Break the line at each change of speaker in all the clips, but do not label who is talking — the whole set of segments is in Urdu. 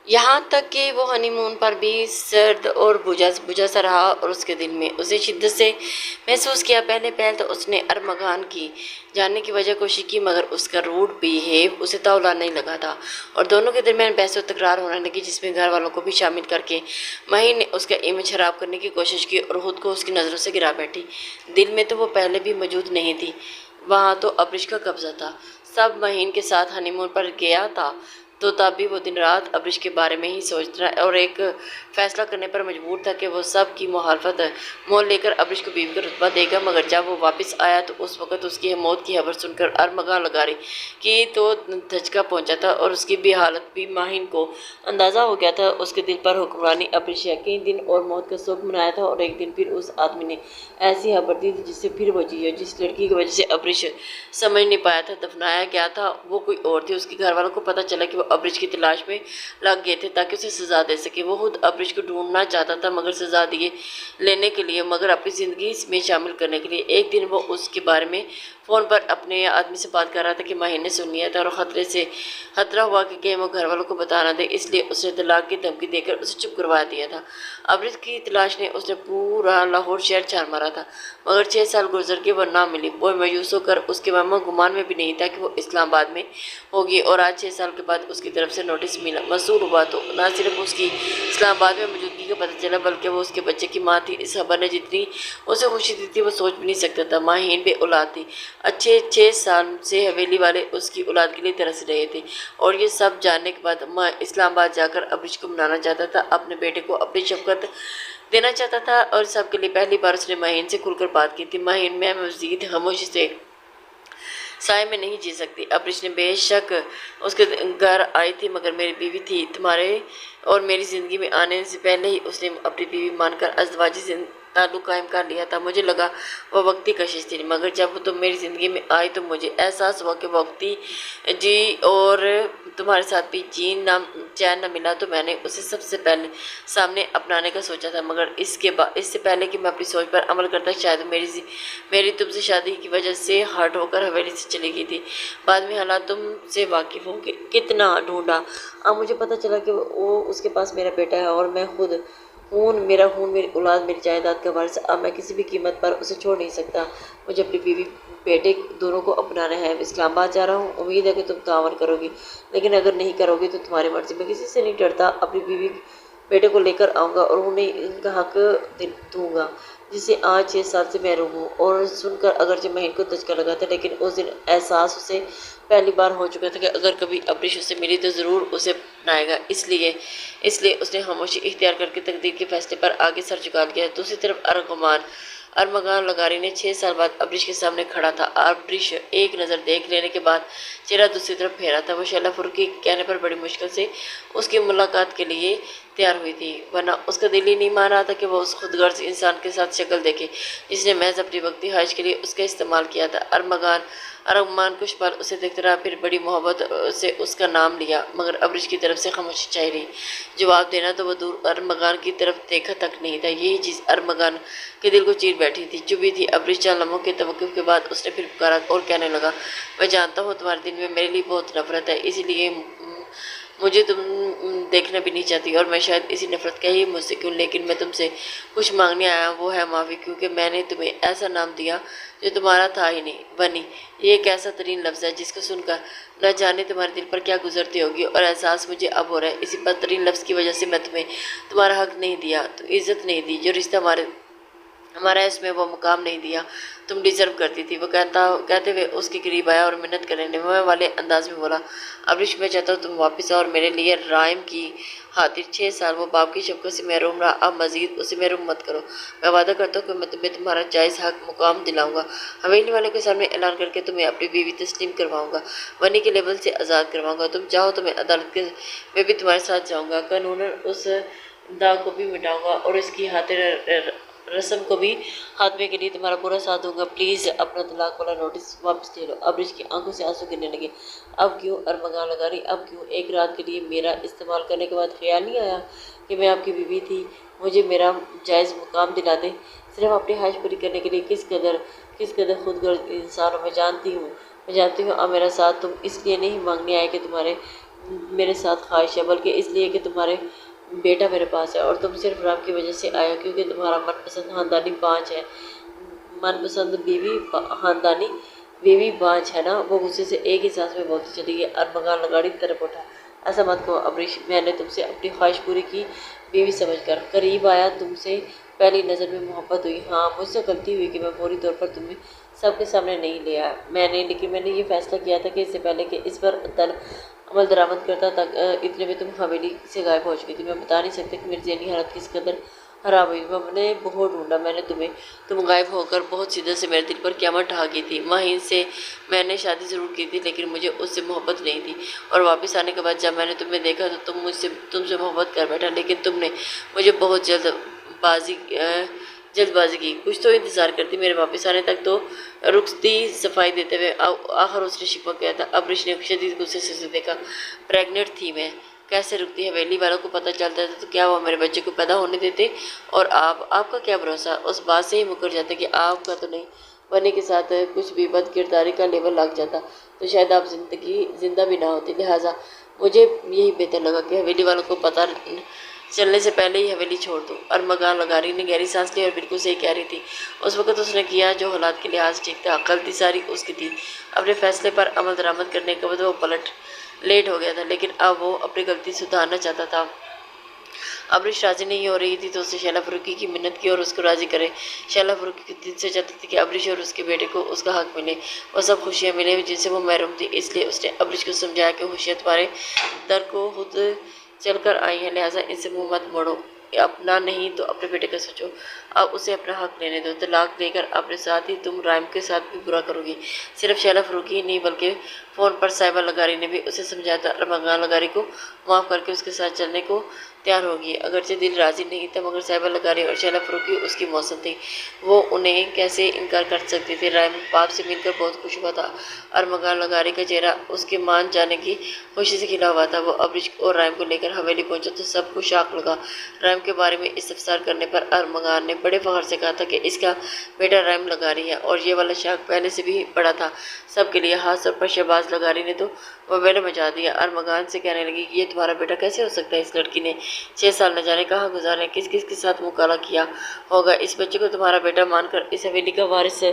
یہاں تک کہ وہ ہنی مون پر بھی سرد اور بجھا سا رہا اور اس کے دل میں اسے شدت سے محسوس کیا۔ پہلے تو اس نے ارمغان کی جاننے کی وجہ کوشش کی، مگر اس کا روڈ بیہیو اسے طاؤلا نہیں لگا تھا اور دونوں کے درمیان بحث و تکرار ہونے لگی، جس میں گھر والوں کو بھی شامل کر کے مہین نے اس کا امیج خراب کرنے کی کوشش کی اور خود کو اس کی نظروں سے گرا بیٹھی۔ دل میں تو وہ پہلے بھی موجود نہیں تھی، وہاں تو ابرش کا قبضہ تھا۔ سب مہین کے ساتھ ہنی مون پر گیا تھا تو تب بھی وہ دن رات ابرش کے بارے میں ہی سوچتا اور ایک فیصلہ کرنے پر مجبور تھا کہ وہ سب کی مخالفت مول لے کر ابرش کو بیوی کا رتبہ دے گا۔ مگر جب وہ واپس آیا تو اس وقت اس کی موت کی خبر سن کر ارمغان لگاری کی تو دھچکا پہنچا تھا اور اس کی بھی حالت بھی مہین کو اندازہ ہو گیا تھا۔ اس کے دل پر حکمرانی ابرش کئی دن اور موت کا شوق منایا تھا اور ایک دن پھر اس آدمی نے ایسی خبر دی تھی جس سے پھر وہ جی جس لڑکی کی وجہ سے ابرش سمجھ نہیں پایا تھا دفنایا گیا تھا وہ کوئی اور تھی۔ اس کے گھر والوں کو پتہ چلا کہ وہ ابرش کی تلاش میں لگ گئے تھے تاکہ اسے سزا دے سکے۔ وہ خود ابرش کو ڈھونڈنا چاہتا تھا مگر سزا دیے لینے کے لیے، مگر اپنی زندگی میں شامل کرنے کے لیے۔ ایک دن وہ اس کے بارے میں فون پر اپنے آدمی سے بات کر رہا تھا کہ مہین نے سن لیا تھا اور خطرہ ہوا کہ کہیں وہ گھر والوں کو بتا نہ دے، اس لیے اس نے طلاق کی دھمکی دے کر اسے چپ کروا دیا تھا۔ ابرش کی تلاش نے اس نے پورا لاہور شہر چھان مارا تھا مگر 6 سال گزر گئے وہ نہ ملی۔ وہ مایوس ہو کر اس کے گمان میں بھی نہیں تھا کہ وہ اسلام آباد میں ہوگی اور آج 6 سال کے بعد اس کی طرف سے نوٹس موصول ہوا تو نہ صرف اس کی اسلام آباد میں موجودگی کا پتہ چلا بلکہ وہ اس کے بچے کی ماں تھی۔ اس خبر نے جتنی اسے خوشی دی تھی وہ سوچ بھی نہیں سکتا تھا۔ مہین بے اولاد تھی، اچھے 6 سال سے حویلی والے اس کی اولاد کے لیے ترس رہے تھے اور یہ سب جاننے کے بعد اسلام آباد جا کر ابرش کو منانا چاہتا تھا، اپنے بیٹے کو اپنی شفقت دینا چاہتا تھا اور سب کے لیے پہلی بار اس نے مہین سے کھل کر بات کی تھی۔ مہین میں مزید خاموشی سے سائے میں نہیں جی سکتی۔ ابرش نے بے شک اس کے گھر آئی تھی مگر میری بیوی تھی، تمہارے اور میری زندگی میں آنے سے پہلے ہی اس نے اپنی بیوی مان کر ازدواجی تعلق قائم کر لیا تھا۔ مجھے لگا وہ وقتی کشش تھی مگر جب تم میری زندگی میں آئی تو مجھے احساس ہوا کہ وقتی جی اور تمہارے ساتھ بھی چین نہ ملا تو میں نے اسے سب سے پہلے سامنے اپنانے کا سوچا تھا، مگر اس سے پہلے کہ میں اپنی سوچ پر عمل کرتا شاید میری تم سے شادی کی وجہ سے ہرٹ ہو کر حویلی سے چلی گئی تھی۔ بعد میں حالات تم سے واقف ہوں کہ کتنا ڈھونڈا، اب مجھے پتہ چلا کہ وہ اس کے پاس میرا بیٹا ہے اور میں خود میرا خون، میری اولاد، میری جائیداد کا وارث۔ اب میں کسی بھی قیمت پر اسے چھوڑ نہیں سکتا، مجھے اپنی بیوی بیٹے دونوں کو اپنانا ہے۔ اسلام آباد جا رہا ہوں، امید ہے کہ تم تعاون کرو گی، لیکن اگر نہیں کرو گی تو تمہاری مرضی، میں کسی سے نہیں ڈرتا۔ اپنی بیوی بیٹے کو لے کر آؤں گا اور انہیں ان کا حق دوں گا جسے آج 6 سال سے محروم ہوں۔ اور سن کر اگرچہ مہین کو دھچکا لگا تھا لیکن اس دن احساس اسے پہلی بار ہو چکا تھا کہ اگر کبھی ابرش اسے ملی تو ضرور اسے اپنائے گا۔ اس لیے اس نے خاموشی اختیار کر کے تقدیر کے فیصلے پر آگے سر جھکا لیا۔ دوسری طرف ارمغان لغاری نے 6 سال بعد ابرش کے سامنے کھڑا تھا۔ ابرش ایک نظر دیکھ لینے کے بعد چہرہ دوسری طرف پھیرا تھا۔ وہ شیلا فروخ کے کہنے پر بڑی مشکل سے اس کی ملاقات کے لیے تیار ہوئی تھی، ورنہ اس کا دل ہی نہیں مان رہا تھا کہ وہ اس خود غرض انسان کے ساتھ شکل دیکھے جس نے محض اپنی وقتی خواہش کے لیے اس کا استعمال کیا تھا۔ ارمغان کچھ پل اسے دیکھتا رہا، پھر بڑی محبت سے اس کا نام لیا مگر ابرش کی طرف سے خاموشی چھائی رہی۔ جواب دینا تو وہ دور، ارمغان کی طرف دیکھا تک نہیں تھا۔ یہی چیز ارمغان کے دل کو چیر بیٹھی تھی۔ چپی تھی ابرش چند لمحوں کے توقف کے بعد اس نے پھر پکارا اور کہنے لگا، میں جانتا ہوں تمہارے دل میں میرے لیے بہت نفرت ہے، اسی لیے مجھے تم دیکھنا بھی نہیں چاہتی اور میں شاید اسی نفرت کا ہی مجھ سے کیوں، لیکن میں تم سے کچھ مانگنے آیا ہوں، وہ ہے معافی، کیونکہ میں نے تمہیں ایسا نام دیا جو تمہارا تھا ہی نہیں۔ بنی یہ ایک ایسا ترین لفظ ہے جس کو سن کر نہ جانے تمہارے دل پر کیا گزرتی ہوگی اور احساس مجھے اب ہو رہا ہے۔ اسی بدترین لفظ کی وجہ سے میں تمہیں تمہارا حق نہیں دیا، تو عزت نہیں دی، جو رشتہ ہمارا اس میں وہ مقام نہیں دیا تم ڈیزرو کرتی تھی۔ وہ کہتے ہوئے اس کے قریب آیا اور منت کرنے والے انداز میں بولا، ابرش میں چاہتا ہوں تم واپس آؤ اور میرے لیے رائم کی خاطر 6 سال وہ باپ کی شفقت سے محروم رہا، اب مزید اسے محروم مت کرو۔ میں وعدہ کرتا ہوں کہ میں تمہیں تمہارا جائز حق مقام دلاؤں گا، حویلی والوں کے سامنے اعلان کر کے تمہیں اپنی بیوی تسلیم کرواؤں گا، ونی کے لیبل سے آزاد کرواؤں گا، تم چاہو تو میں عدالت میں بھی تمہارے ساتھ جاؤں گا، قانوناً اس داغ کو بھی مٹاؤں گا اور اس کی خاطر رسم کو بھی خاتمے کے لیے تمہارا پورا ساتھ دوں گا۔ پلیز اپنا طلاق والا نوٹس واپس لے لو۔ ابرش کی آنکھوں سے آنسو گرنے لگے۔ اب کیوں ارمغان لغاری، اب کیوں؟ ایک رات کے لیے میرا استعمال کرنے کے بعد خیال نہیں آیا کہ میں آپ کی بیوی تھی، مجھے میرا جائز مقام دلا دیں، صرف اپنی خواہش پوری کرنے کے لیے؟ کس قدر خود غرض انسان ہو، میں جانتی ہوں اب میرا ساتھ تم اس لیے نہیں مانگنے آئے کہ تمہارے میرے ساتھ خواہش ہے، بلکہ اس لیے کہ تمہارے بیٹا میرے پاس ہے، اور تم صرف رام کی وجہ سے آیا کیونکہ تمہارا من پسند خاندانی بانجھ ہے، من پسند خاندانی بیوی بانجھ ہے نا۔ وہ غصے سے ایک ہی سانس میں بولتی چلی گئی۔ ارمغان لگاڑی کی طرف اٹھا۔ ایسا مت کہو ابریش، میں نے تم سے اپنی خواہش پوری کی، بیوی سمجھ کر قریب آیا، تم سے پہلی نظر میں محبت ہوئی۔ ہاں، مجھ سے غلطی ہوئی کہ میں فوری طور پر تمہیں سب کے سامنے نہیں لے آیا، لیکن میں نے یہ فیصلہ کیا تھا کہ اس سے پہلے کہ اس پر عمل درآمد کرتا تک اتنے میں تم حویلی سے غائب ہو چکی تھی۔ میں بتا نہیں سکتا کہ میری ذہنی حالت کس قدر خراب ہوئی۔ میں نے بہت ڈھونڈا، میں نے تم غائب ہو کر بہت شدت سے میرے دل پر قیامت ڈھا گئی تھی۔ مہین سے میں نے شادی ضرور کی تھی، لیکن مجھے اس سے محبت نہیں تھی، اور واپس آنے کے بعد جب میں نے تمہیں دیکھا تو تم سے محبت کر بیٹھا، لیکن تم نے مجھے بہت جلد بازی کی۔ کچھ تو انتظار کرتی، میرے واپس آنے تک تو رخصتی صفائی دیتے ہوئے آخر اس نے شپک گیا تھا۔ ابریش نے شدید غصے سے اسے دیکھا۔ پریگننٹ تھی میں، کیسے رکتی؟ حویلی والوں کو پتہ چلتا تھا تو کیا وہ میرے بچے کو پیدا ہونے دیتے؟ اور آپ کا کیا بھروسہ؟ اس بات سے ہی مکر جاتا کہ آپ کا تو نہیں، بنی کے ساتھ کچھ بھی بد کرداری کا لیبل لگ جاتا تو شاید آپ زندہ بھی نہ ہوتی۔ لہٰذا مجھے یہی بہتر لگا کہ حویلی والوں کو پتہ چلنے سے پہلے ہی حویلی چھوڑ دو۔ ارمغان لگاری نے گہری سانس لی اور بالکل صحیح کہہ رہی تھی۔ اس وقت اس نے کیا جو حالات کے لحاظ ٹھیک تھا، غلطی ساری اس کی تھی۔ اپنے فیصلے پر عمل درآمد کرنے کے بعد وہ لیٹ ہو گیا تھا، لیکن اب وہ اپنی غلطی سدھارنا چاہتا تھا۔ ابریش راضی نہیں ہو رہی تھی تو اس نے شیلا فروخی کی منت کی اور اس کو راضی کرے۔ شیلا فروخی دل سے چاہتی تھی کہ ابریش اور اس کے بیٹے کو اس کا حق ملے، وہ سب خوشیاں ملیں جن سے وہ محروم تھی۔ اس لیے اس نے ابریش کو سمجھایا کہ خوشیاں تمہارے در کو خود چل کر آئی ہیں، لہٰذا ان سے منہ مت موڑو، اپنا نہیں تو اپنے بیٹے کا سوچو، اب اسے اپنا حق لینے دو۔ طلاق لے کر اپنے ساتھ ہی تم رائم کے ساتھ بھی برا کرو گی۔ صرف شیلا فروخی ہی نہیں بلکہ فون پر صاحبہ لگاری نے بھی اسے سمجھایا تھا۔ ارمغان لگاری کو معاف کر کے اس کے ساتھ چلنے کو تیار ہوگی۔ اگرچہ دل راضی نہیں تھا، مگر صاحبہ لگاری اور شیلا فروخی اس کی موسم تھی، وہ انہیں کیسے انکار کر سکتی تھی۔ رائم باپ سے مل کر بہت خوش ہوا تھا۔ ارمغان لگاری کا چہرہ اس کے مان جانے کی خوشی سے کھلا ہوا تھا۔ وہ ابریش اور رائم کو لے کر حویلی پہنچا تو سب کو شاق لگا۔ رائم کے بارے میں استفسار کرنے پر ارمغان نے بڑے فخر سے کہا تھا کہ اس کا بیٹا رائم لگاری ہے، اور یہ والا شاق پہلے سے بھی بڑا تھا سب کے لیے، خاص طور پر شہباز لگاری نے تو وبیلہ مچا دیا۔ ارمغان سے کہنے لگی کہ یہ تمہارا بیٹا کیسے ہو سکتا ہے؟ اس لڑکی نے 6 سال نہ جانے کہاں گزارے، کس کس کے ساتھ مکالمہ کیا ہوگا، اس بچے کو تمہارا بیٹا مان کر اس حویلی کا وارث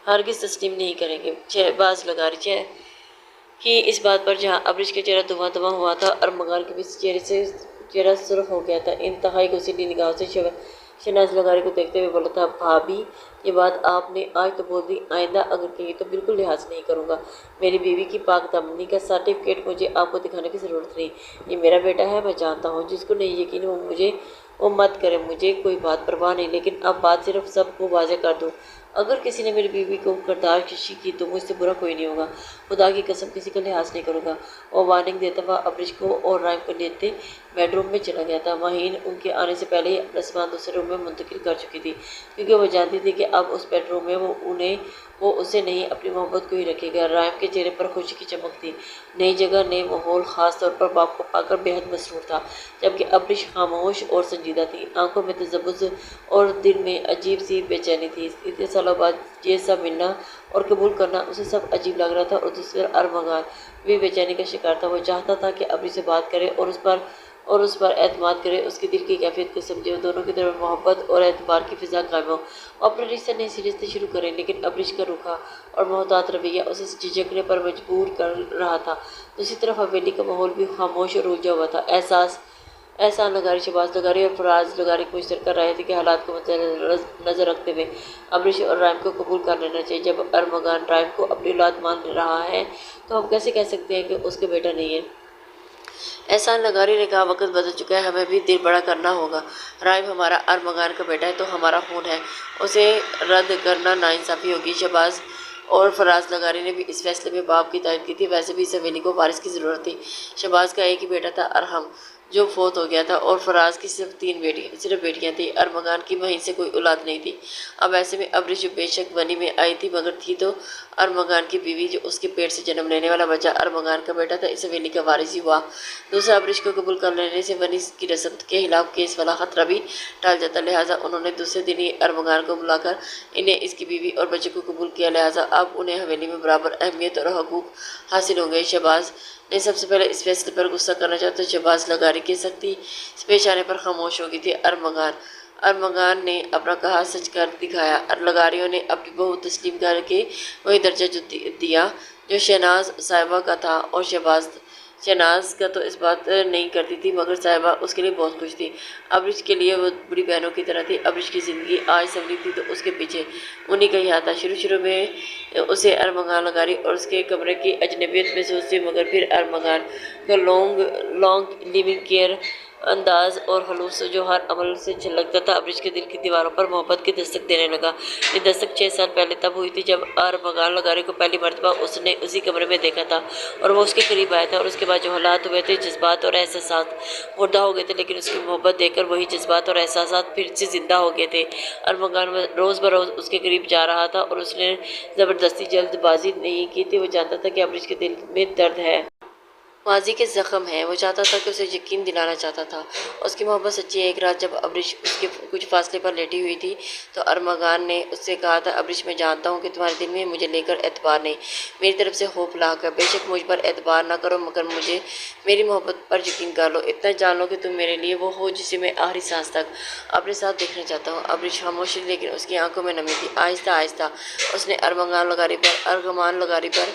ہرگز تسلیم نہیں کریں گے۔ شہباز لگاری کی اس بات پر جہاں ابریش کا چہرہ دھواں ہوا تھا، ارمغان کے بھی چہرہ سرخ ہو گیا تھا۔ انتہائی غصیلی نگاہوں سے شہناز لگاری کو دیکھتے ہوئے بولا تھا، بھابی یہ بات آپ نے آج تو بول دی، آئندہ اگر کہی تو بالکل لحاظ نہیں کروں گا۔ میری بیوی کی پاک دامنی کا سرٹیفکیٹ مجھے آپ کو دکھانے کی ضرورت نہیں، یہ میرا بیٹا ہے، میں جانتا ہوں۔ جس کو نہیں یقین وہ مت کرے، مجھے کوئی بات پرواہ نہیں، لیکن اب بات صرف سب کو واضح کر دوں، اگر کسی نے میری بیوی کو کردار کشی کی تو مجھ سے برا کوئی نہیں ہوگا، خدا کی قسم کسی کا لحاظ نہیں کروں گا۔ وہ وارننگ دیتا ہوا ابریش کو اور رائم کو لیتے بیڈ روم میں چلا گیا تھا۔ مہین ان کے آنے سے پہلے ہی اپنا سامان دوسرے روم میں منتقل کر چکی تھی، کیونکہ وہ جانتی تھی کہ اب اس بیڈ روم میں وہ اسے نہیں اپنی محبت کو ہی رکھے گا۔ رائم کے چہرے پر خوشی کی چمک تھی، نئی جگہ نئے ماحول، خاص طور پر باپ کو پا کر بے حد مسرور تھا، جبکہ ابریش خاموش اور سنجیدہ تھی، آنکھوں میں تذبذب اور دل میں عجیب سی بے چینی تھی۔ اتنے سالوں بعد یہ سب ملنا اور قبول کرنا اسے سب عجیب لگ رہا تھا، اور دوسری طرف ارمغان بھی بے چینی کا شکار تھا۔ وہ چاہتا تھا کہ ابریش سے بات کرے اور اس پر اعتماد کرے، اس کے دل کی کیفیت کو سمجھے، اور دونوں کی طرف محبت اور اعتبار کی فضا قائم ہو، وہ اپنا رشتہ نئی سرے سے شروع کریں۔ لیکن ابریش کا روکھا اور محتاط رویہ اسے جھجکنے پر مجبور کر رہا تھا۔ دوسری طرف حویلی کا ماحول بھی خاموش اور الجھا ہوا تھا۔ احسان لگاری، شہباز لگاری اور فراز لگاری کو مشترکہ رائے تھی کہ حالات کو مد نظر رکھتے ہوئے ابریش اور رائم کو قبول کر لینا چاہیے۔ جب ارمغان رائم کو اپنی اولاد مان رہا ہے تو ہم کیسے کہہ سکتے ہیں کہ اس کا بیٹا نہیں ہے؟ احسان لگاری نے کہا، وقت بدل چکا ہے، ہمیں بھی دل بڑا کرنا ہوگا۔ رائم ہمارا ارمغان کا بیٹا ہے تو ہمارا خون ہے، اسے رد کرنا ناانصافی ہوگی۔ شہباز اور فراز لگاری نے بھی اس فیصلے میں باپ کی تائید کی تھی، ویسے بھی اس حویلی کو وارث کی ضرورت تھی۔ شہباز کا ایک ہی بیٹا تھا، ارحم، جو فوت ہو گیا تھا، اور فراز کی صرف بیٹیاں تھیں۔ ارمغان کی مہین سے کوئی اولاد نہیں تھی۔ اب ایسے میں ابریش جو بے شک بنی میں آئی تھی، مگر تھی تو ارمغان کی بیوی، جو اس کے پیٹ سے جنم لینے والا بچہ ارمغان کا بیٹا تھا، اس حویلی کا وارث ہی ہوا۔ دوسرا، ابریش کو قبول کر لینے سے ونی کی رسم کے خلاف کیس والا خطرہ بھی ٹال جاتا، لہٰذا انہوں نے دوسرے دن ہی ارمغان کو بلا کر انہیں اس کی بیوی اور بچے کو قبول کیا، لہٰذا اب انہیں حویلی میں برابر اہمیت اور حقوق حاصل ہوں گے۔ شہباز نے سب سے پہلے اس فیصلے پر غصہ کرنا چاہا تو شہباز لغاری کی سختی سے پیش آنے پر خاموش ہو گئی تھی۔ ارمغان نے اپنا کہا سچ کر دکھایا۔ لغاریوں نے اپنی بہو تسلیم کر کے وہی درجہ دیا جو شہناز صاحبہ کا تھا، اور شہناز کا تو اس بات نہیں کرتی تھی، مگر صاحبہ اس کے لیے بہت خوش تھی۔ ابرش کے لیے وہ بڑی بہنوں کی طرح تھی۔ ابرش کی زندگی آج سنوری تھی تو اس کے پیچھے انہی کا ہی ہاتھ تھا۔ شروع میں اسے ارمغان لغاری اور اس کے کمرے کی اجنبیت محسوس تھی، مگر پھر ارمغان کا لانگ لیونگ کیئر انداز اور خلوص جو ہر عمل سے چھلکتا تھا ابرش کے دل کی دیواروں پر محبت کی دستک دینے لگا۔ یہ دستک 6 سال پہلے تب ہوئی تھی جب ارمغان لغاری کو پہلی مرتبہ اس نے اسی کمرے میں دیکھا تھا اور وہ اس کے قریب آیا تھا، اور اس کے بعد جو حالات ہوئے تھے، جذبات اور احساسات مردہ ہو گئے تھے، لیکن اس کی محبت دیکھ کر وہی جذبات اور احساسات پھر سے زندہ ہو گئے تھے۔ ارمغان روز بروز اس کے قریب جا رہا تھا اور اس نے زبردستی جلد بازی نہیں کی تھی۔ وہ جانتا تھا کہ ابرش کے دل میں درد ہے، ماضی کے زخم ہیں۔ وہ چاہتا تھا کہ اسے یقین دلانا چاہتا تھا اس کی محبت سچی ہے۔ ایک رات جب ابرش اس کے کچھ فاصلے پر لیٹی ہوئی تھی تو ارمغان نے اس سے کہا تھا، ابرش میں جانتا ہوں کہ تمہارے دل میں مجھے لے کر اعتبار نہیں، میری طرف سے خوف لاحق ہے۔ بے شک مجھ پر اعتبار نہ کرو، مگر مجھے میری محبت پر یقین کر لو۔ اتنا جان لو کہ تم میرے لیے وہ ہو جسے میں آخری سانس تک اپنے ساتھ دیکھنا چاہتا ہوں۔ ابرش خاموش تھی، لیکن اس کی آنکھوں میں نمی تھی۔ آہستہ آہستہ اس نے ارمغان لغاری پر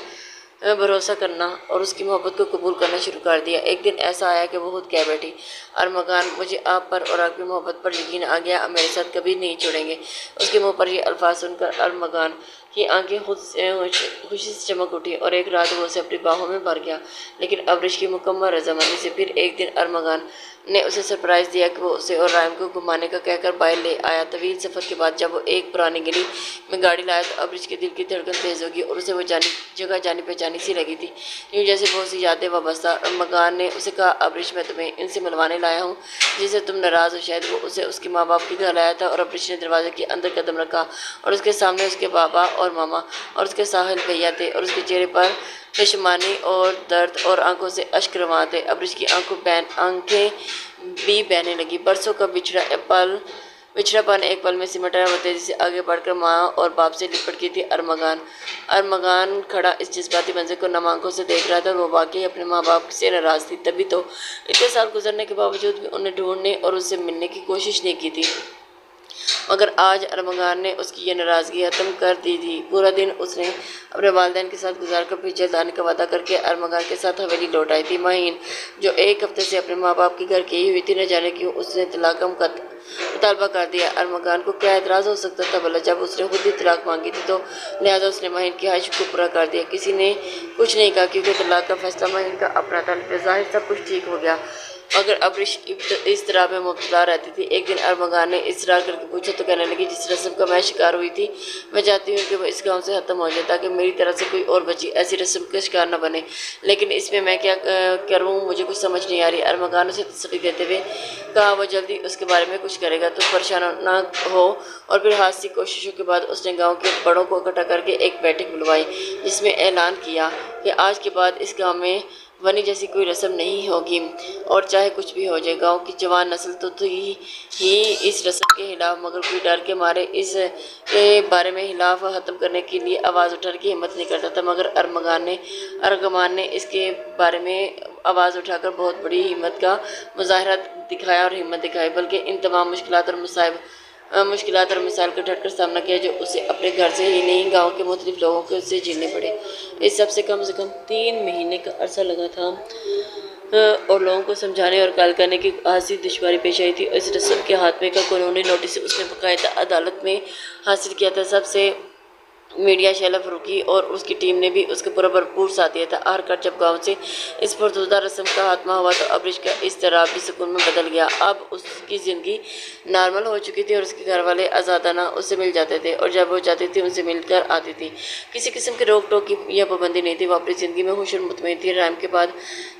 بھروسہ کرنا اور اس کی محبت کو قبول کرنا شروع کر دیا۔ ایک دن ایسا آیا کہ وہ خود کہہ بیٹھی، ارمغان، مجھے آپ پر اور آپ کی محبت پر یقین آ گیا، آپ میرے ساتھ کبھی نہیں چھوڑیں گے۔ اس کے منہ پر یہ الفاظ سن کر ارمغان کی آنکھیں خود سے خوشی سے چمک اٹھی اور ایک رات وہ اسے اپنی باہوں میں بھر گیا۔ لیکن ابرش کی مکمل رضامندی سے پھر ایک دن ارمغان نے اسے سرپرائز دیا کہ وہ اسے اور رائم کو گھمانے کا کہہ کر باہر لے آیا۔ طویل سفر کے بعد جب وہ ایک پرانی گلی میں گاڑی لایا تو ابرش کے دل کی دھڑکن تیز ہو گئی اور اسے وہ جگہ جانی پہچانی سی لگی تھی، یوں جیسے بہت سی یادیں وابستہ۔ ارمغان نے اسے کہا، ابرش، میں تمہیں ان سے ملوانے لایا ہوں جن سے تم ناراض ہو۔ شاید وہ اسے اس کے ماں باپ کے گھر لایا تھا، اور ابرش نے دروازے کے اندر قدم رکھا اور اس کے سامنے اس کے بابا اور ماما اور اس کے ساحل بھیا تھے، اور اس کے چہرے پر پشیمانی اور درد اور آنکھوں سے اشک رواں تھے۔ ابرش کی آنکھیں بھی بہنے لگی۔ برسوں کا بچھڑا پن ایک پل میں سمٹ آیا۔ وہ تیزی سے آگے بڑھ کر ماں اور باپ سے لپٹ گئی تھی۔ ارمغان کھڑا اس جذباتی منظر کو نم آنکھوں سے دیکھ رہا تھا، اور وہ واقعی اپنے ماں باپ سے ناراض تھی، تبھی تو اتنے سال گزرنے کے باوجود بھی انہیں ڈھونڈنے اور ان سے ملنے کی کوشش نہیں کی تھی۔ مگر آج ارمغان نے اس کی یہ ناراضگی ختم کر دی تھی۔ پورا دن اس نے اپنے والدین کے ساتھ گزار کر پھر جلد آنے کا وعدہ کر کے ارمغان کے ساتھ حویلی لوٹ آئی تھی۔ مہین، جو ایک ہفتے سے اپنے ماں باپ کے گھر گئی ہوئی تھی، نہ جانے کیوں اس نے طلاق کا مطالبہ کر دیا۔ ارمغان کو کیا اعتراض ہو سکتا تھا بھلا؟ جب اس نے خود ہی طلاق مانگی تھی تو لہٰذا اس نے مہین کی خواہش کو پورا کر دیا۔ کسی نے کچھ نہیں کہا کیونکہ طلاق کا فیصلہ مہین کا اپنا تھا۔ بظاہر سب کچھ ٹھیک ہو گیا، مگر ابرش اس طرح میں مبتلا رہتی تھی۔ ایک دن ارمغان نے اصرار کر کے پوچھا تو کہنے لگی، جس رسم کا میں شکار ہوئی تھی، میں چاہتی ہوں کہ وہ اس گاؤں سے ختم ہو جائے تاکہ میری طرح سے کوئی اور بچی ایسی رسم کا شکار نہ بنے، لیکن اس میں کیا کروں، مجھے کچھ سمجھ نہیں آ رہی۔ ارمغان اسے تسلی دیتے ہوئے کہا، وہ جلدی اس کے بارے میں کچھ کرے گا، تم پریشان نہ ہو۔ اور پھر ہاتھ سی کوششوں کے بعد اس نے گاؤں کے بڑوں کو اکٹھا کر کے ایک بیٹھک بلوائی، جس میں اعلان کیا کہ آج کے بعد اس گاؤں میں ونی جیسی کوئی رسم نہیں ہوگی، اور چاہے کچھ بھی ہو جائے۔ گاؤں کی جوان نسل تو تھی ہی اس رسم کے خلاف، مگر کوئی ڈر کے مارے اس کے بارے میں خلاف ختم کرنے کے لیے آواز اٹھانے کی ہمت نہیں کرتا تھا۔ مگر ارمغان نے اس کے بارے میں آواز اٹھا کر بہت بڑی ہمت کا مظاہرہ دکھایا اور ہمت دکھائی، بلکہ ان تمام مشکلات اور مسائل کا ڈٹ کر سامنا کیا جو اسے اپنے گھر سے ہی نہیں، گاؤں کے مختلف لوگوں سے جھیلنے پڑے۔ اس سب سے کم 3 مہینے کا عرصہ لگا تھا اور لوگوں کو سمجھانے اور قائل کرنے کی خاصی دشواری پیش آئی تھی۔ اس رسم کے خاتمے کا قانونی نوٹس اس نے باقاعدہ عدالت میں حاصل کیا تھا۔ سب سے میڈیا شیلا فاروقی اور اس کی ٹیم نے بھی اس کا پورا بھرپور ساتھ دیا تھا۔ آخرکار جب گاؤں سے اس پرزودہ رسم کا خاتمہ ہوا تو ابرش کا اضطراب بھی سکون میں بدل گیا۔ اب اس کی زندگی نارمل ہو چکی تھی اور اس کے گھر والے آزادانہ اس سے مل جاتے تھے، اور جب وہ چاہتی تھی ان سے مل کر آتی تھی۔ کسی قسم کی روک ٹوک یا پابندی نہیں تھی۔ وہ اپنی زندگی میں خوش اور مطمئن تھی۔ رائم کے بعد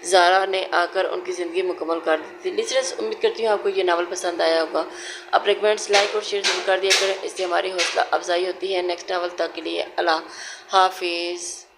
زارا نے آ کر ان کی زندگی مکمل کر دی تھی۔ لسنرز، امید کرتی ہوں آپ کو یہ ناول پسند آیا ہوگا۔ اپنے کمنٹس لائک اور شیئر ضرور کر دیا کریں، اس سے ہماری حوصلہ افزائی ہوتی ہے۔ نیکسٹ ناول تک کے لیے اللہ حافظ۔